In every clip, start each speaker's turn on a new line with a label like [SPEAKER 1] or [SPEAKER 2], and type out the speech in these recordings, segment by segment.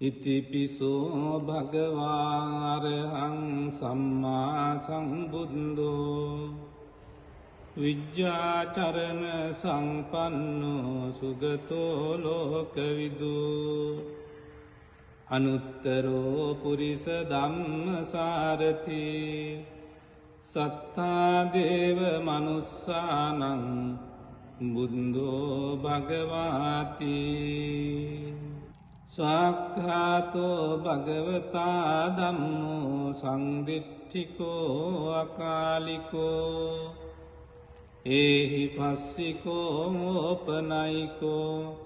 [SPEAKER 1] ඉතිපිසෝ භගවාරහං සම්මා සම්බුද්ධෝ විජ්ජාචරණ සංපන්නෝ සුගතෝ ලෝකවිදු අනුත්තරෝ පුරිස ධම්මසාරති සත්තා දේව මනුස්සානං බුද්ධෝ භගවාති ස්වාක්ඛාතෝ භගවතා ධම්මෝ සංදිට්ඨිකෝ අකාලිකෝ ඒහි පස්සිකෝ ඕපනයිකෝ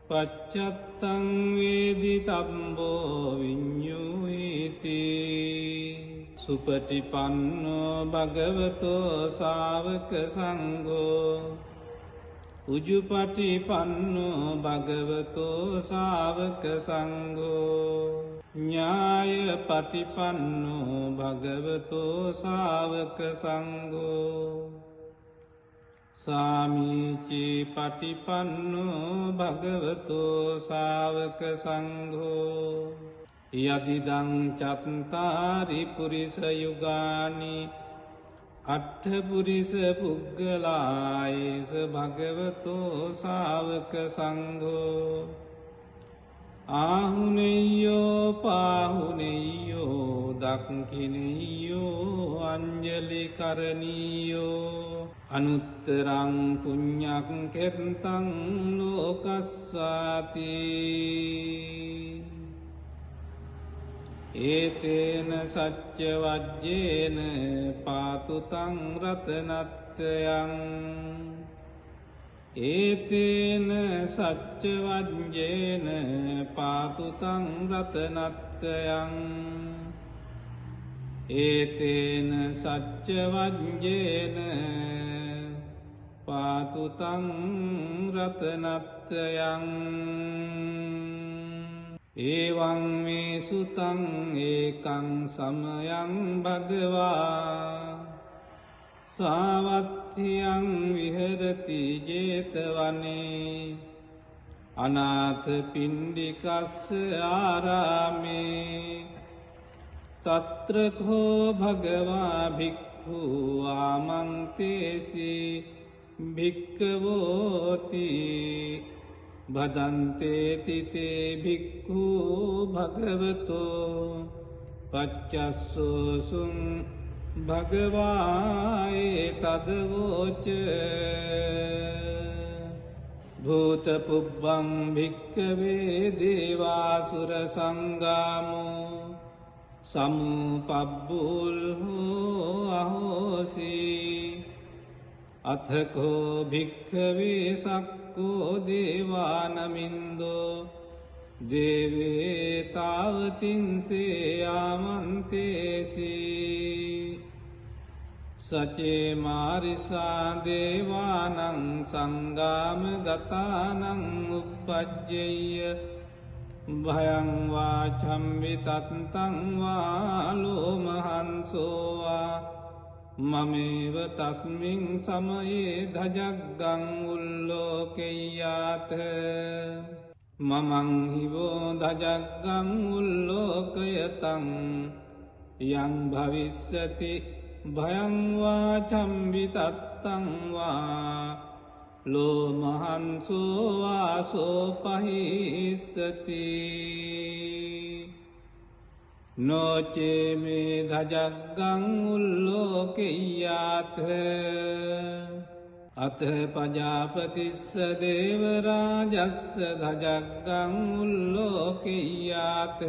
[SPEAKER 1] පච්චත්තං වේදිතබ්බෝ විඤ්ඤුහිති සුපටිපන්නෝ භගවතෝ ශාවක සංඝෝ උජුපටිපන්නෝ භගවතෝ ශාවක සංඝෝ ඤායපටිපන්නෝ භගවතෝ ශාවක සංඝෝ සාමීචි පටිපන්නෝ භගවතෝ ශාවක සංඝෝ යදිදං චත්තාරි පුරිස යුගානි අට්ඨ පුරිස පුග්ගලායේස භගවතෝ ශාවක සංඝෝ ආහුනේයෝ පාහුනේයෝ දක්ඛිනේයෝ අංජලි කරණීයෝ අනුත්තරං පුඤ්ඤං කෙත්තං ලෝකස්සාති ඒතේන සච්ච වජ්ජේන පාතුතං රතනත්යං ඒතේන සච්ච වජ්ජේන පාතුතං රතනත්යං ඒතේන සච්ච වජ්ජේන පාතුතං රතනත්යං ඒවං මේ සුතං ඒකං සමයං භගවා සාවත්තියං විහෙරති ජේතවනේ අනාථ පිණ්ඩිකස්ස ආරාමේ තත්‍රකෝ භගවා භික්ඛු ආමන්තේසි භික්ඛවෝති භදන්තේති තේ භික්ඛු භගවතෝ පච්චස්සෝසුං භගවායේ තදවෝච භූතපුබ්බං භික්ඛවේ දේවාසුර සංගාමෝ සමුපබ්බුල්හෝ අහෝසි අථකෝ භික්ඛවේ සක්කෝ දේවානමින්දෝ දේවේ තාවතින්සේ ආමන්තේසි සචේ මාරිසා දේවානං සංගාම ගතානං උප්පජ්ජෙය්‍ය භයං වාචම්වි තත්තං වා ලෝමහංසෝවා මමේව තස්මින් සමයේ ධජග්ගං උල්ලෝකෙය්‍යාත මමං හිවෝ ධජග්ගං උල්ලෝකයතං යං භවිස්සති භයං වාචම්වි තත්තං වා ලෝමහංසෝ වාසෝ පහිස්සති නොචේ මේ ධජග්ගං උල්ලෝකෙය්‍යාත අත පජාපතිස්ස දේවරාජස්ස ධජග්ගං උල්ලෝකෙය්‍යාත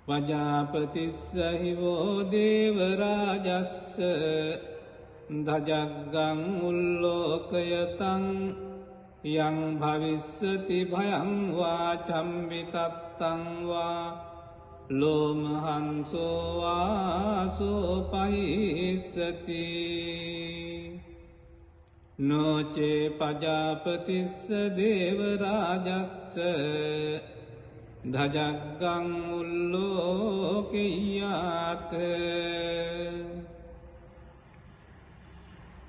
[SPEAKER 1] පජාපතිස්ස හිවෝ දේවරාජස්ස ධජග්ගං උල්ලෝකයතං යං භවිස්සති භයං වාචම්වි තත්තං වා ලෝමහංසෝ වාසෝ පහිස්සති නොචේ පජාපතිස්ස දේවරාජස්ස ධජග්ගං උල්ලෝකෙය්‍යාත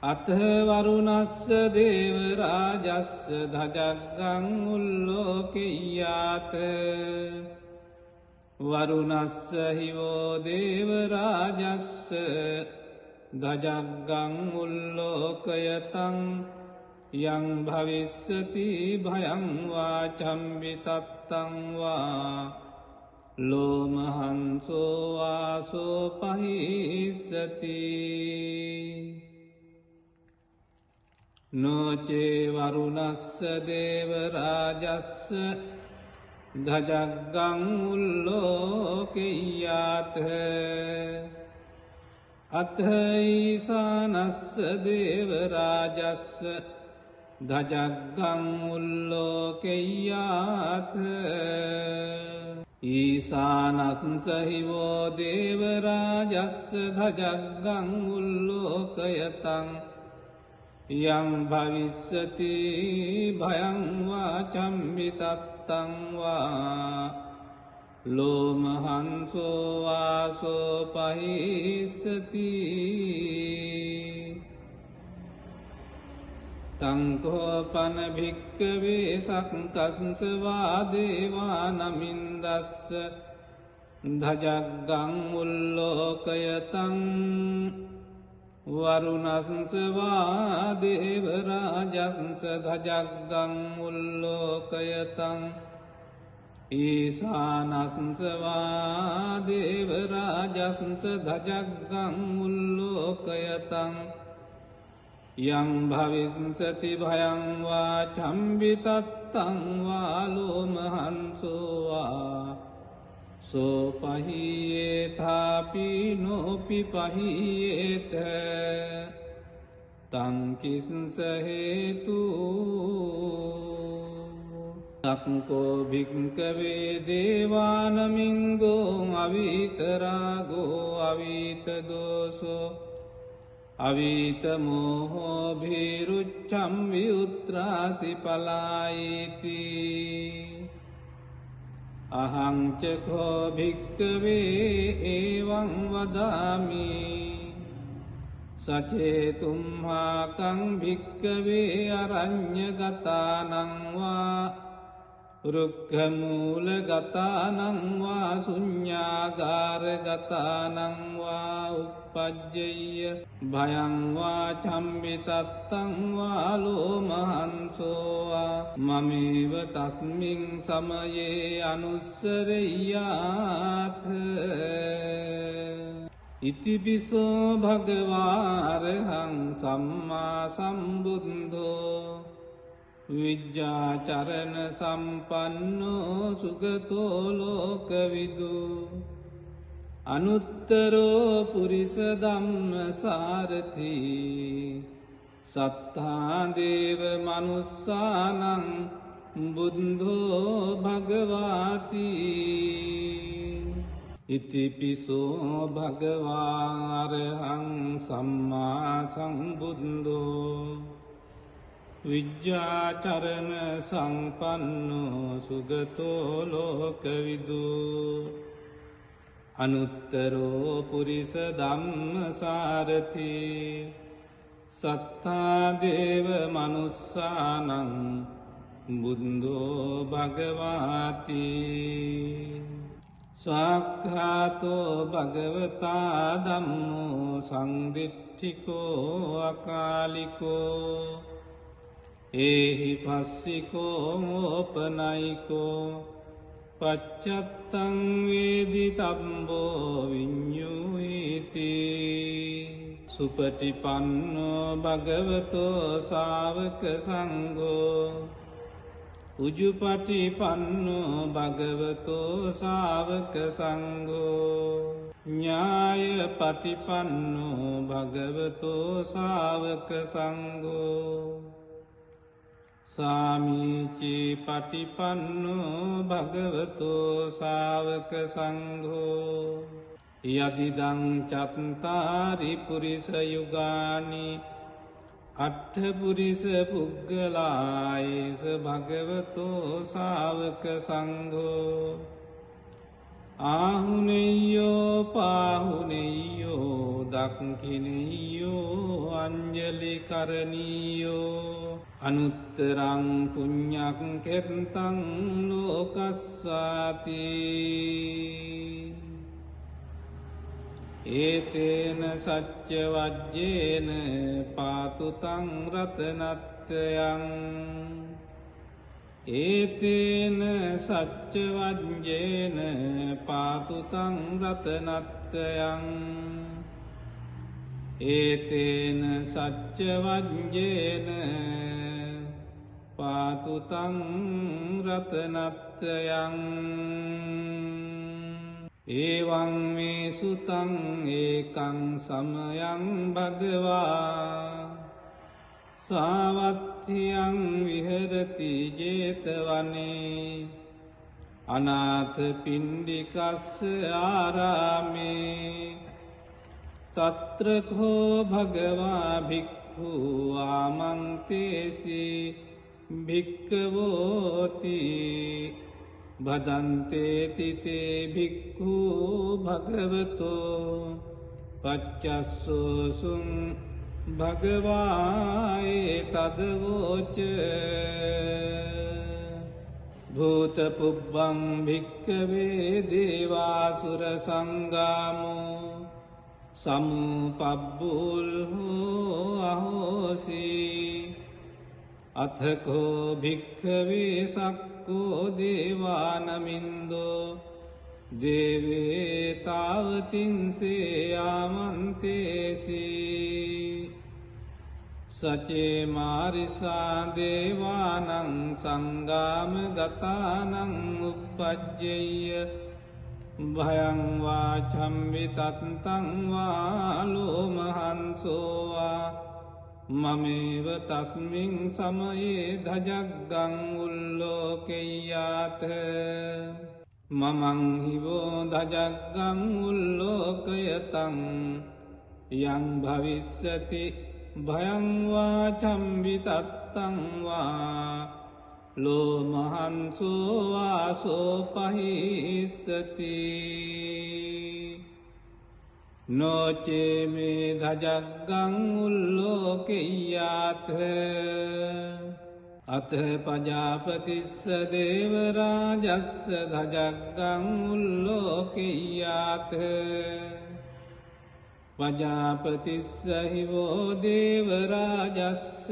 [SPEAKER 1] අතවරුණස්ස දේවරාජස්ස ධජග්ගං උල්ලෝකෙය්‍යාත වරුණස්ස හිවෝ දේවරාජස්ස ධජග්ගං උල්ලෝකයතං යං භවිස්සති භයං වා චම්බිතත්තං වා ලෝමහංසෝ වාසෝ පහිස්සති නොචේ වරුණස්ස දේවරාජස්ස ධජග්ගං උල්ලෝකෙය්‍යාත අත ඊසානස්ස දේවරාජස්ස ධජග්ගං උල්ලෝකෙය්‍යාත ඊසානස්ස හිවෝ දේවරාජස්ස ධජග්ගං උල්ලෝකයතං යං භවිස්සති භයං වා චම්බිතත්තං වා ලෝමහංසෝ වාසෝ පහිස්සති තංකෝපන භික්කවේ සක්කස්වා දේවානමින්දස්ස ධජග්ගං උල්ලෝකයතං වරුණස්වා දේවරාජස්ස ධජග්ගං උල්ලෝකයතං ඊසානස්වා දේවරාජස්ස ධජග්ගං උල්ලෝකයතං යං භවිස්සති භයං වා චම්බිතත්තං වා ලෝමහංසෝ වා සෝපහියේතාපි නොපි පහියේත තංකිස්ස හේතු තක්කෝ භික්කවේ දේවානමින්ගෝ අවිතරාගෝ අවිතදෝසෝ අවිත මෝහෝ භීරුච්චම් විඋත්‍රාසි පලායිති අහංචකෝ භික්කවේ ඒවං වදාමි සචේතුම්හාකං භික්කවේ අරඤ්ඤගතානං වා රුක්ඛමූලගතානං වා ශුඤ්ඤාගාරගතානං වා uppajjeyya භයං වා චම්බිතත්තං වා ලෝමහංසෝ වා මමේව තස්මින් සමයේ අනුස්සරෙය්‍යාත් ඉතිපිසෝ භගවාරහං සම්මා සම්බුද්ධෝ විජ්ජාචරණ සම්පන්නෝ සුගතෝ ලෝකවිදු අනුත්තරෝ පුරිස ධම්මසාරති සත්තා දේව මනුස්සානං බුද්ධෝ භගවාති ඉතිපිසෝ භගවාරහං සම්මා සම්බුද්ධෝ විජ්ජාචරණ සම්පන්නෝ සුගතෝ ලෝකවිදු අනුත්තරෝ පුරිස ධම්මසාරති සත්තා දේව මනුස්සානං බුද්ධෝ භගවාති ස්වාක්ඛාතෝ භගවතා ධම්මෝ සංදිට්ඨිකෝ අකාලිකෝ ඒහි පස්සිකෝ ඕපනයිකෝ පච්චත්තං වේදිතබ්බෝ විඤ්ඤුහිති සුපටිපන්නෝ භගවතෝ ශාවක සංඝෝ උජුපටිපන්නෝ භගවතෝ ශාවක සංඝෝ ඥායපටිපන්නෝ භගවතෝ ශාවක සංඝෝ සාමීචි පටිපන්නෝ භගවතෝ ශාවක සංඝෝ යදිදං චත්තාරි පුරිස යුගානි අට්ඨ පුරිස පුග්ගලායේස භගවතෝ ශාවක සංඝෝ ආහුනෙය්‍යෝ පාහුනෙය්‍යෝ දක්ඛිනෙය්‍යෝ අඤ්ඤ අංජලි කරණීයෝ අනුත්තරං පුඤ්ඤං කෙත්තං ලෝකස්සාති ඒතේන සච්ච වජ්ජේන පාතුතං රතනත්ත්‍යං ඒතේන සච්ච වජ්ජේන පාතුතං රතනත්ත්‍යං ඒතේන සච්ච වජ්ජේන පාතුතං රතනත්ත්‍යං ඒවං මේ සුතං ඒකං සමයං භගවා සාවත්තියං විහෙරති ජේතවනේ අනාථ පිණ්ඩිකස්ස ආරාමේ තත්‍රකෝ භගවා භික්ඛු ආමන්තේසි භික්ඛවෝති බදන්තේ තිතේ භික්ඛු භගවතෝ පච්චස්සෝසුං භගවායේ තදවෝච භූතපුබ්බං භික්ඛවේ දේවාසුර සංගාමෝ සමුපබ්බුල්හෝ අහෝසි අතකෝ භික්ඛවේ සක්කෝ දේවානමින්දෝ දේවේ තාවතින්සේ ආමන්තේසි සචේ මාරිසා දේවානං සංගාම ගතානං උප්පජ්ජෙය්‍ය භයං වාචම්වි තත්තං වාලෝ මහන්සෝවා මමේව තස්මින් සමයේ ධජග්ගං උල්ලෝකෙය්‍යාත මමං හිවෝ ධජග්ගං උල්ලෝකයතං යං භවිස්සති භයං වාචම්වි තත්තං වා ලෝමහන්සෝ වාසෝ පහිස්සති නොචේ මේ ධජග්ගං උල්ලෝකෙය්‍යාත අත පජාපතිස්ස දේවරාජස්ස ධජග්ගං උල්ලෝකෙය්‍යාත පජාපතිස්ස හිවෝ දේවරාජස්ස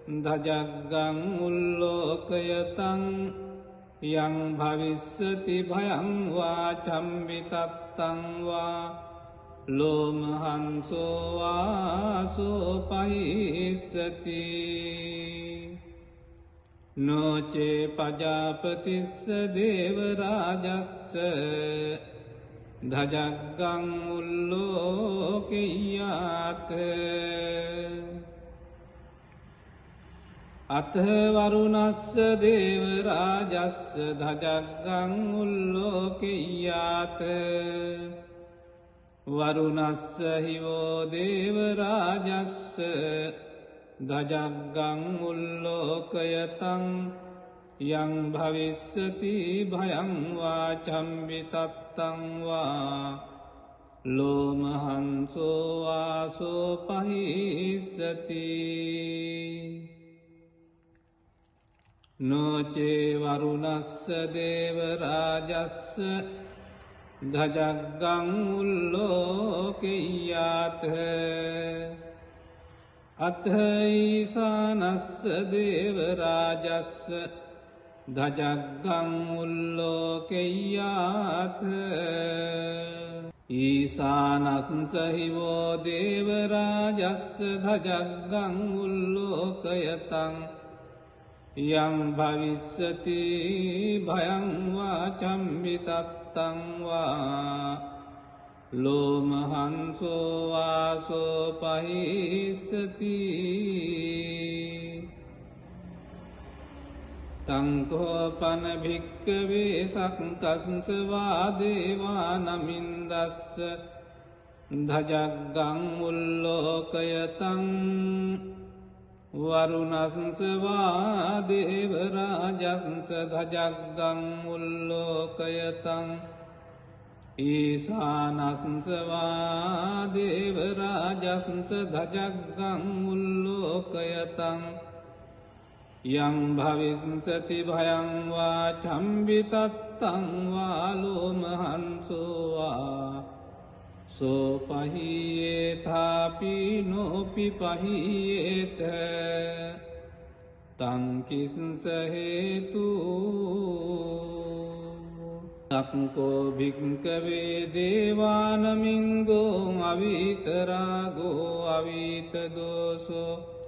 [SPEAKER 1] ධජග්ගං උල්ලෝකයතං යං භවිස්සති භයං වාචම්වි තත්තං වා ලෝමහන්සෝ වාසෝ පහිස්සති නොචේ පජාපතිස්ස දේවරාජස්ස ධජග්ගං උල්ලෝකෙය්‍යාත අත වරුණස්ස දේවරාජස්ස ධජග්ගං උල්ලෝකෙය්‍යාත වරුණස්ස හිවෝ දේවරාජස්ස ධජග්ගං උල්ලෝකයතං යං භවිස්සති භයං වාචම්වි තත්තං වා ලෝමහන්සෝ වාසෝ පහිස්සති නොචේ වරුණස්ස දේවරාජස්ස ධජග්ගං උල්ලෝකෙය්‍යාත අත ඊසානස්ස දේවරාජස්ස ධජග්ගං උල්ලෝකෙය්‍යාත ඊසානස්ස හිවෝ දේවරාජස්ස ධජග්ගං උල්ලෝකයතං යං භවිස්සති භයං වාචම්වි තත්තං වා ලෝමහන්සෝ වාසෝ පහිස්සති තංකෝපන භික්කවේ සක්කස්වා දේවානමින්දස්ස ධජග්ගං උල්ලෝකයතං වරුණස්වා දේවරාජස්ස ධජග්ගං උල්ලෝකයතං ඊසානස්වා දේවරාජස්ස දජග්ගං උල්ලෝකයතං යං භවිස්සති භයං වා චම්බිතත්තං වා ලෝමහංසෝවා සෝපහියේතාපි නෝපි පහියේත තංකිස්ස හේතු තක්කෝ භික්කවේ දේවානමින්ගෝ අවිතරාගෝ අවිතදෝසෝ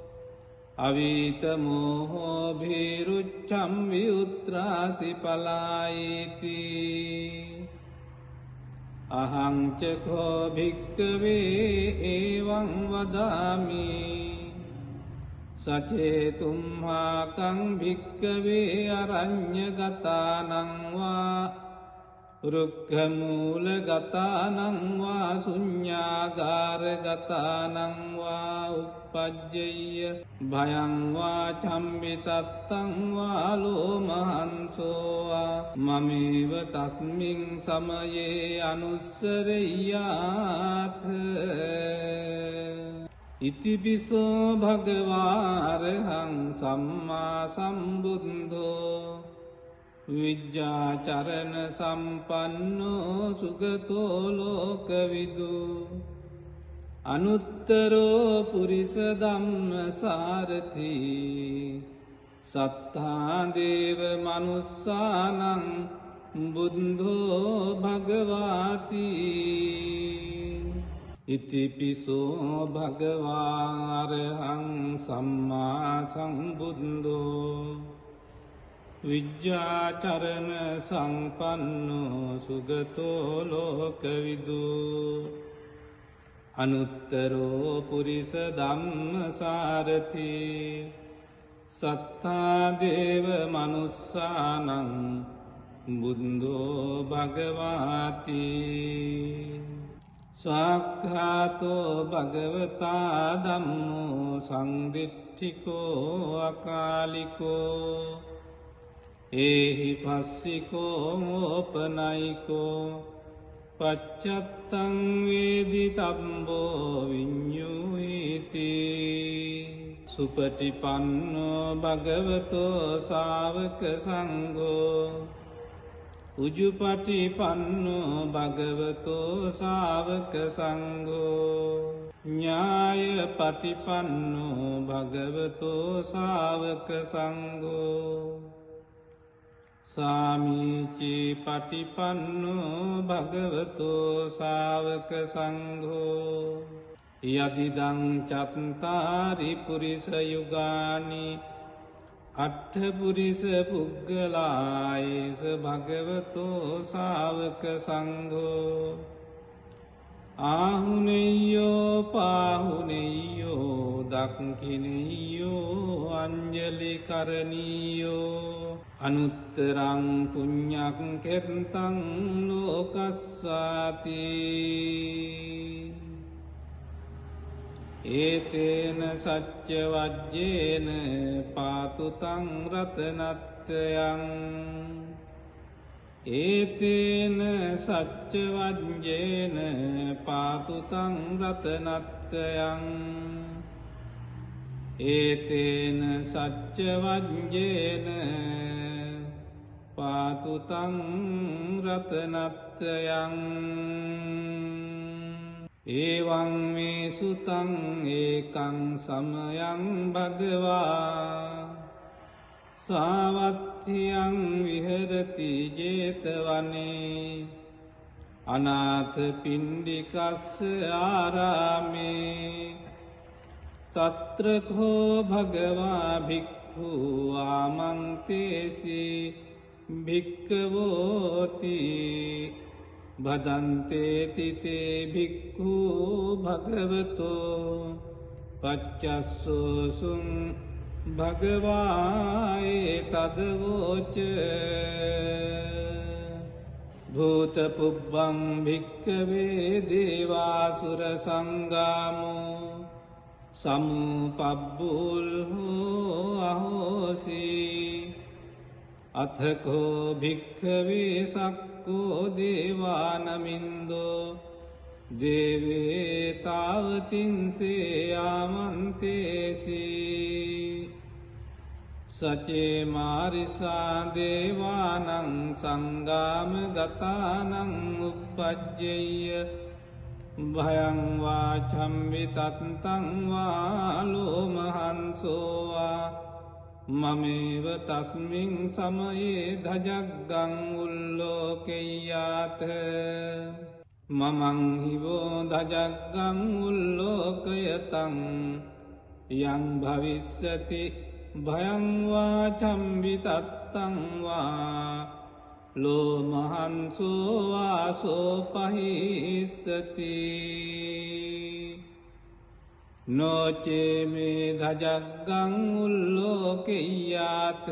[SPEAKER 1] අවිතමෝහෝ භීරුච්චම් විඋත්‍රාසි පලායිති අහංචකෝ භික්කවේ ඒවං වදාමි සචේතුම්හාකං භික්කවේ අරඤ්ඤගතානංවා රුක්ඛමූලගතානංවා ශුඤ්ඤාගාරගතානංවා uppajjeyya භයංවා චම්බිතත්තංවා ලෝමහංසෝවා මමේව තස්මින් සමයේ අනුස්සරෙය්‍යාත් ඉතිපිසෝ භගවාරහං සම්මා සම්බුද්ධෝ විජ්ජාචරණ සම්පන්නෝ සුගතෝ ලෝකවිදු අනුත්තරෝ පුරිස ධම්මසාරති සත්තා දේව මනුස්සානං බුද්ධෝ භගවාති ඉතිපිසෝ භගවාරහං සම්මා සම්බුද්ධෝ විජ්ජාචරණ සම්පන්නෝ සුගතෝ ලෝකවිදු අනුත්තරෝ පුරිස ධම්මසාරති සත්තා දේව මනුස්සානං බුද්ධෝ භගවාති ස්වාක්ඛාතෝ භගවතා ධම්මෝ සංදිට්ඨිකෝ අකාලිකෝ ඒහි පස්සිකෝ ඕපනයිකෝ පච්චත්තං වේදිතබ්බෝ විඤ්ඤුහිති සුපටිපන්නෝ භගවතෝ ශාවක සංඝෝ උජුපටිපන්නෝ භගවතෝ ශාවක සංඝෝ ඥායපටිපන්නෝ භගවතෝ ශාවක සංඝෝ සාමීචි පටිපන්නෝ භගවතෝ ශාවක සංඝෝ යදිදං චත්තාරි පුරිස යුගානි අට්ඨ පුරිස පුග්ගලායේස භගවතෝ ශාවක සංඝෝ ආහුනෙය්‍යෝ පාහුනෙය්‍යෝ දක්ඛිනෙය්‍යෝ අංජලි කරණීයෝ අනුත්තරං පුඤ්ඤං කෙත්තං ලෝකස්සාති ඒතේන සච්ච වජ්ජේන පාතුතං රතනත්යං ඒතේන සච්ච වජ්ජේන පාතුතං රතනත්යං ඒතේන සච්ච වජ්ජේන පාතුතං රතනත්යං ඒවං මේ සුතං ඒකං සමයං භගවා සාවත්තියං විහෙරති ජේතවනේ අනාථ පිණ්ඩිකස්ස ආරාමේ තත්‍රකෝ භගවා භික්ඛු ආමන්තේසි භික්ඛවෝති බදන්තේති තේ භික්ඛු භගවතෝ පච්චස්සෝසුං භගවායේ තදවෝච භූතපුබ්බං භික්ඛවේ දේවාසුර සංගාමෝ සමුපබ්බුල්හෝ අහෝසි අතකෝ භික්ඛවේ සක් භික්කෝ දේවානමින්දෝ දේවේතාවතින්සේ ආමන්තේසී සචේ මාරිසා දේවානං සංගාම ගතානං උප්පජ්ජෙය්‍ය භයංවා චම්විතත්තංවා ලෝමහන්සෝවා මමේව තස්මින් සමයේ දජග්ගං උල්ලෝකෙය්‍යාත මමං හිවෝ දජග්ගං උල්ලෝකයතං යං භවිස්සති භයංවා චම්විතත්තංවා ලෝමහන්සෝවා සෝපහිස්සති නොචේ මේ දජග්ගං උල්ලෝකෙය්‍යාත